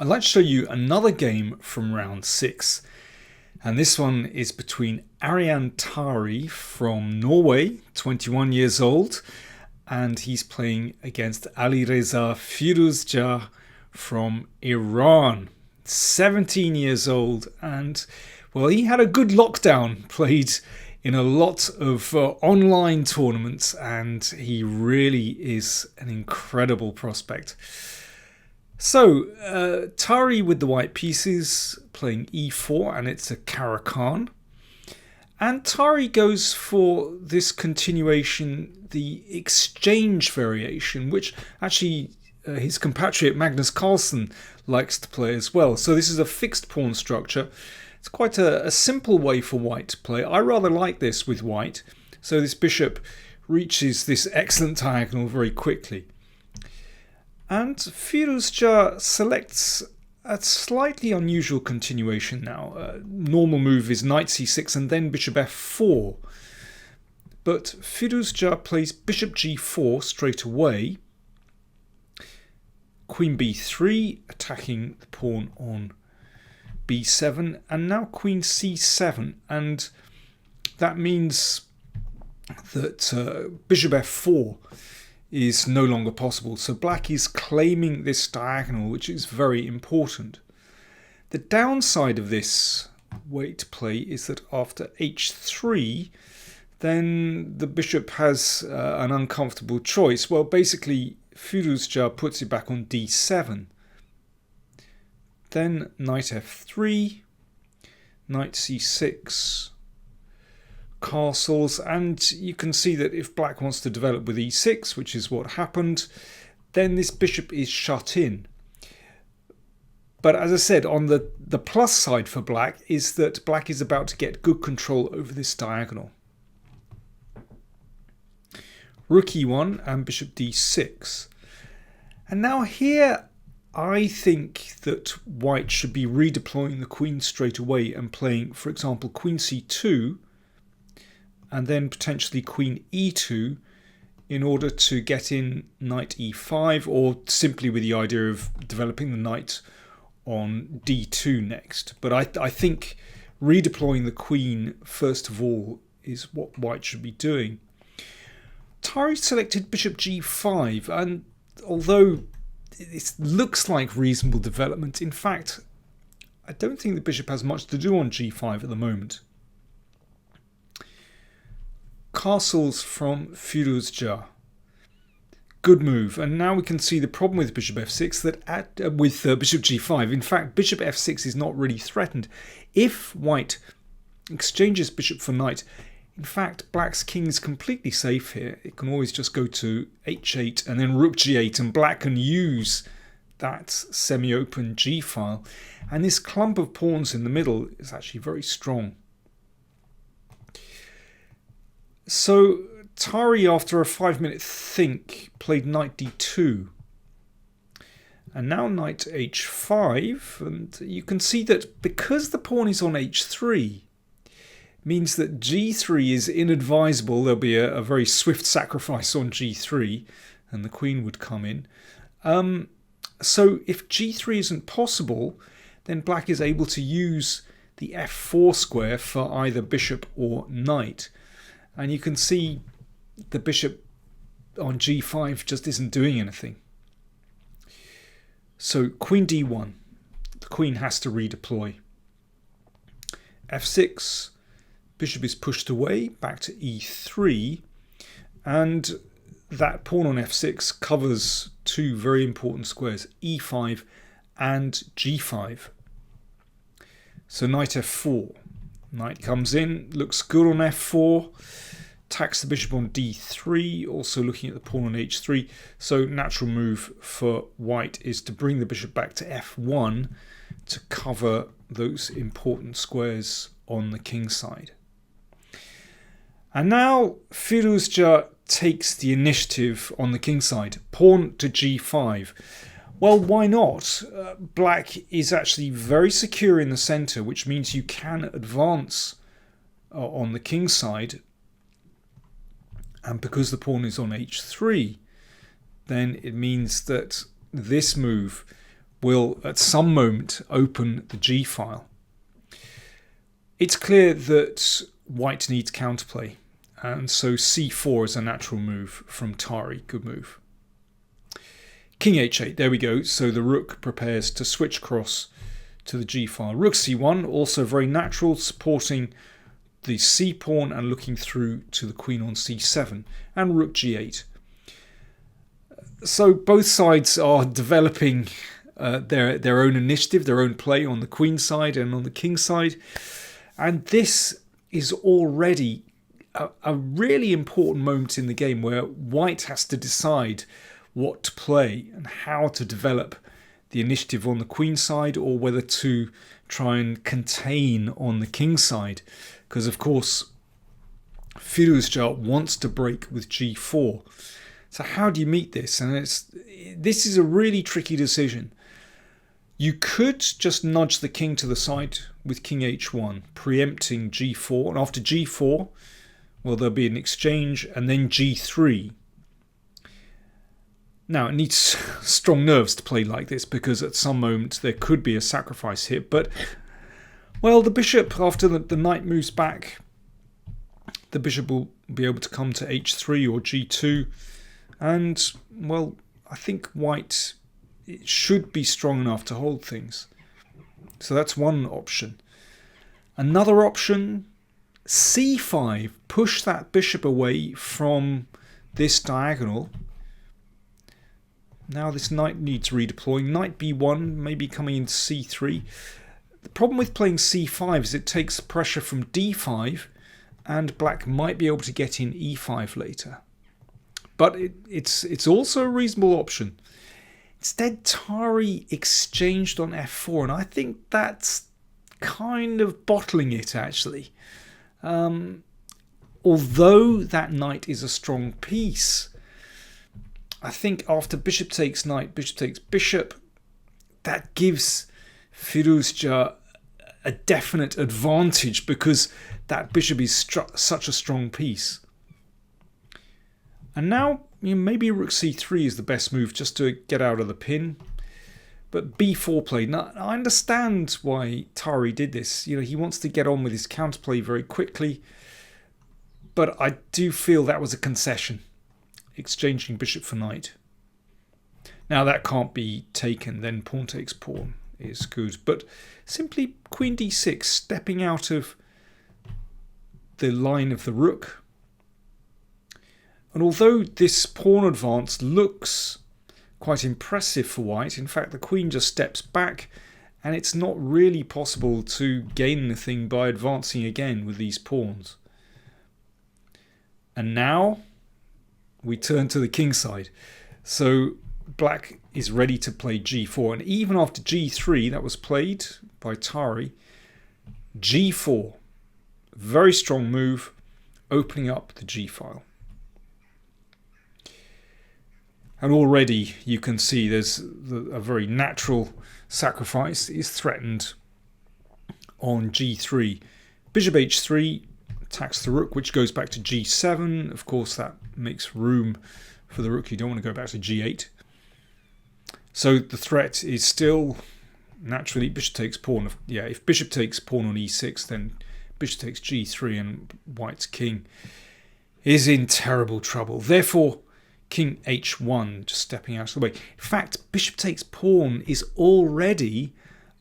I'd like to show you another game from round 6. And this one is between Tari from Norway, 21 years old, and he's playing against Alireza Firouzja from Iran, 17 years old. And, well, he had a good lockdown, played in a lot of online tournaments, and he really is an incredible prospect. So, Tari with the white pieces, playing e4, and it's a Caro-Kann. And Tari goes for this continuation, the exchange variation, which actually his compatriot Magnus Carlsen likes to play as well. So this is a fixed pawn structure. It's quite a simple way for white to play. I rather like this with white. So this bishop reaches this excellent diagonal very quickly. And Firouzja selects a slightly unusual continuation now. Normal move is knight c6 and then bishop f4. But Firouzja plays bishop g4 straight away. Queen b3, attacking the pawn on b7. And now queen c7. And that means that bishop f4 is no longer possible. So black is claiming this diagonal, which is very important. The downside of this way to play is that after h3, then the bishop has an uncomfortable choice. Well, basically, Firouzja puts it back on d7. Then knight f3, knight c6, castles, and you can see that if black wants to develop with e6, which is what happened, then this bishop is shut in. But as I said, on the plus side for black is that black is about to get good control over this diagonal. Rook e1 and bishop d6. And now here I think that white should be redeploying the queen straight away and playing, for example, queen c2 and then potentially queen e2 in order to get in knight e5, or simply with the idea of developing the knight on d2 next. But I think redeploying the queen first of all is what white should be doing. Tari selected bishop g5, and although it looks like reasonable development, in fact I don't think the bishop has much to do on g5 at the moment. Castles from Firouzja. Good move. And now we can see the problem with bishop f6, that with bishop g5. In fact, bishop f6 is not really threatened. If white exchanges bishop for knight, in fact, black's king is completely safe here. It can always just go to h8 and then rook g8, and black can use that semi-open g-file. And this clump of pawns in the middle is actually very strong. So Tari, after a 5-minute think, played knight d2. And now knight h5. And you can see that because the pawn is on h3, means that g3 is inadvisable. There'll be a very swift sacrifice on g3, and the queen would come in. So if g3 isn't possible, then black is able to use the f4 square for either bishop or knight. And you can see the bishop on g5 just isn't doing anything. So queen d1. The queen has to redeploy. f6. Bishop is pushed away, back to e3. And that pawn on f6 covers two very important squares, e5 and g5. So knight f4. Knight comes in, looks good on f4. Attacks the bishop on d3, also looking at the pawn on h3. So natural move for white is to bring the bishop back to f1 to cover those important squares on the king side. And now Firouzja takes the initiative on the king side. Pawn to g5. Well, why not? Black is actually very secure in the centre, which means you can advance on the king side. And because the pawn is on h3, then it means that this move will at some moment open the G file. It's clear that white needs counterplay, and so c4 is a natural move from Tari. Good move. King h8, there we go. So the rook prepares to switch across to the G file. Rook c1, also very natural, supporting the c pawn and looking through to the queen on c7, and rook g8. So both sides are developing their own initiative, their own play on the queen side and on the king side. And this is already a really important moment in the game where white has to decide what to play and how to develop the initiative on the queen side, or whether to try and contain on the king side. Because, of course, Firouzja wants to break with g4. So how do you meet this? And this is a really tricky decision. You could just nudge the king to the side with king h1, preempting g4. And after g4, well, there'll be an exchange, and then g3. Now, it needs strong nerves to play like this, because at some moment there could be a sacrifice hit. But, well, the bishop, after the knight moves back, the bishop will be able to come to h3 or g2. And, well, I think white should be strong enough to hold things. So that's one option. Another option, c5, push that bishop away from this diagonal. Now this knight needs redeploying. Knight b1, maybe coming into c3. The problem with playing c5 is it takes pressure from d5, and black might be able to get in e5 later. But it's also a reasonable option. Instead, Tari exchanged on f4, and I think that's kind of bottling it, actually. Although that knight is a strong piece, I think after bishop takes knight, bishop takes bishop, that gives Firouzja a definite advantage, because that bishop is such a strong piece. And now, maybe rook c3 is the best move just to get out of the pin. But b4 play. Now, I understand why Tari did this. He wants to get on with his counterplay very quickly. But I do feel that was a concession, exchanging bishop for knight. Now that can't be taken. Then pawn takes pawn is good. But simply queen d6, stepping out of the line of the rook. And although this pawn advance looks quite impressive for white, in fact the queen just steps back, and it's not really possible to gain anything by advancing again with these pawns. And now we turn to the king side. So black is ready to play g4, and even after g3 that was played by Tari, g4, very strong move, opening up the g file. And already you can see there's a very natural sacrifice is threatened on g3. Bishop h3 attacks the rook, which goes back to g7. Of course, that makes room for the rook. You don't want to go back to g8. So the threat is still naturally bishop takes pawn. Yeah, if bishop takes pawn on e6, then bishop takes g3, and white's king is in terrible trouble. Therefore, king h1, just stepping out of the way. In fact, bishop takes pawn is already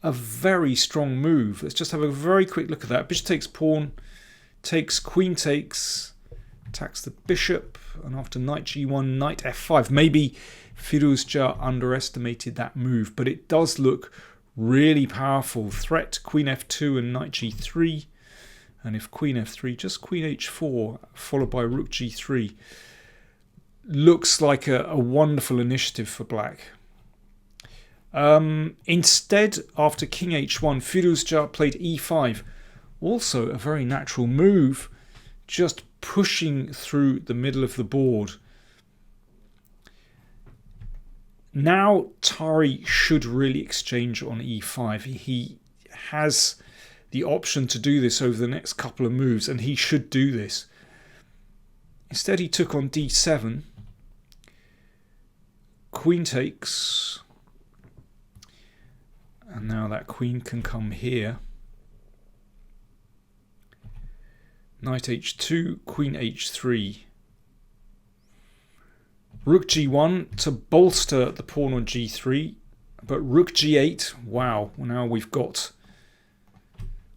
a very strong move. Let's just have a very quick look at that. Bishop takes pawn, takes, queen takes, attacks the bishop, and after knight g1, knight f5. Maybe Firouzja underestimated that move, but it does look really powerful. Threat, queen f2 and knight g3. And if queen f3, just queen h4, followed by rook g3. Looks like a wonderful initiative for black. Instead, after king h1, Firouzja played e5. Also a very natural move, just pushing through the middle of the board. Now Tari should really exchange on e5. He has the option to do this over the next couple of moves, and he should do this. Instead, he took on d7. Queen takes. And now that queen can come here. Knight h2, queen h3. Rook g1 to bolster the pawn on g3. But rook g8, wow, now we've got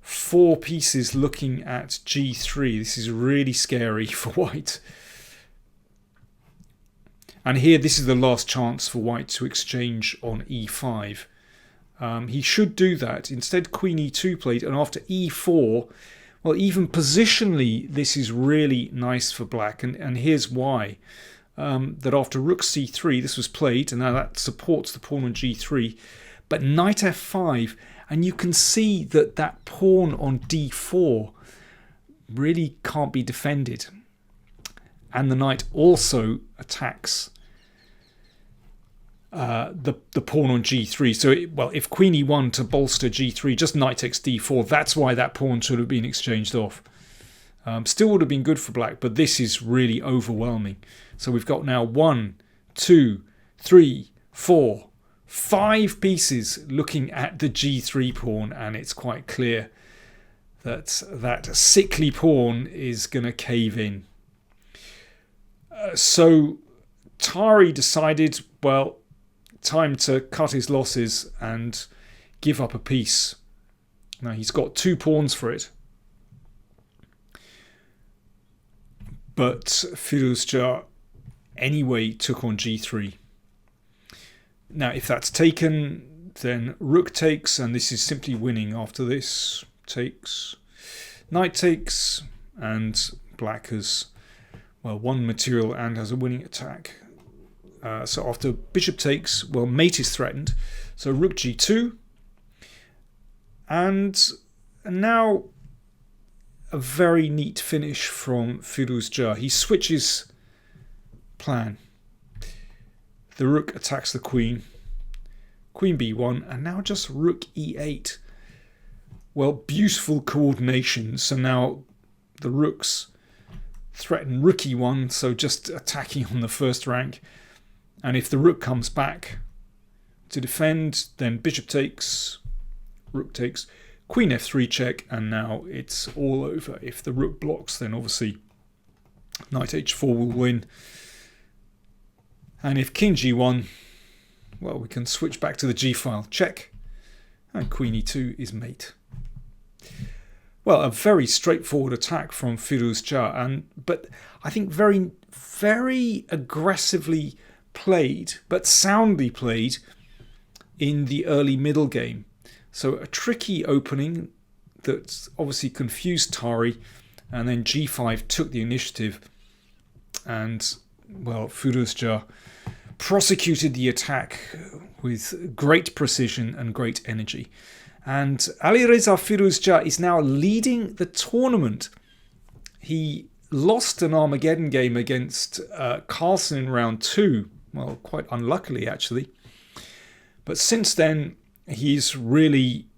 4 pieces looking at g3. This is really scary for white. And here, this is the last chance for white to exchange on e5. He should do that. Instead, queen e2 played, and after e4, well, even positionally, this is really nice for black. And here's why. That after rook c3, this was played, and now that supports the pawn on g3. But knight f5, and you can see that that pawn on d4 really can't be defended. And the knight also attacks the pawn on g3. So, well, if queen e1 to bolster g3, just knight takes d4, that's why that pawn should have been exchanged off. Still would have been good for black, but this is really overwhelming. So we've got now 1, 2, 3, 4, 5 pieces looking at the g3 pawn, and it's quite clear that that sickly pawn is going to cave in. So Tari decided, well, time to cut his losses and give up a piece. Now he's got 2 pawns for it. But Firouzja anyway took on g3. Now if that's taken, then rook takes, and this is simply winning after this. Takes, knight takes, and black has, well, won material and has a winning attack. So after bishop takes, well, mate is threatened. So rook g2. And now a very neat finish from Firouzja. He switches plan. The rook attacks the queen. Queen b1, and now just rook e8. Well, beautiful coordination. So now the rooks threaten rook e1, so just attacking on the first rank. And if the rook comes back to defend, then bishop takes, rook takes, queen f3 check, and now it's all over. If the rook blocks, then obviously knight h4 will win. And if king g1, well, we can switch back to the g file, check, and queen e2 is mate. Well, a very straightforward attack from Firouzja, but I think very, very aggressively played, but soundly played in the early middle game. So a tricky opening that obviously confused Tari, and then g5 took the initiative, and, well, Firouzja prosecuted the attack with great precision and great energy. And Alireza Firouzja is now leading the tournament. He lost an Armageddon game against Carlsen in round 2. Well, quite unluckily, actually. But since then, he's really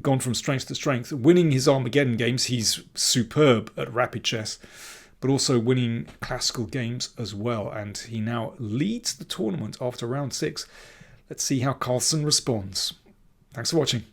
gone from strength to strength. Winning his Armageddon games, he's superb at rapid chess, but also winning classical games as well. And he now leads the tournament after round 6. Let's see how Carlsen responds. Thanks for watching.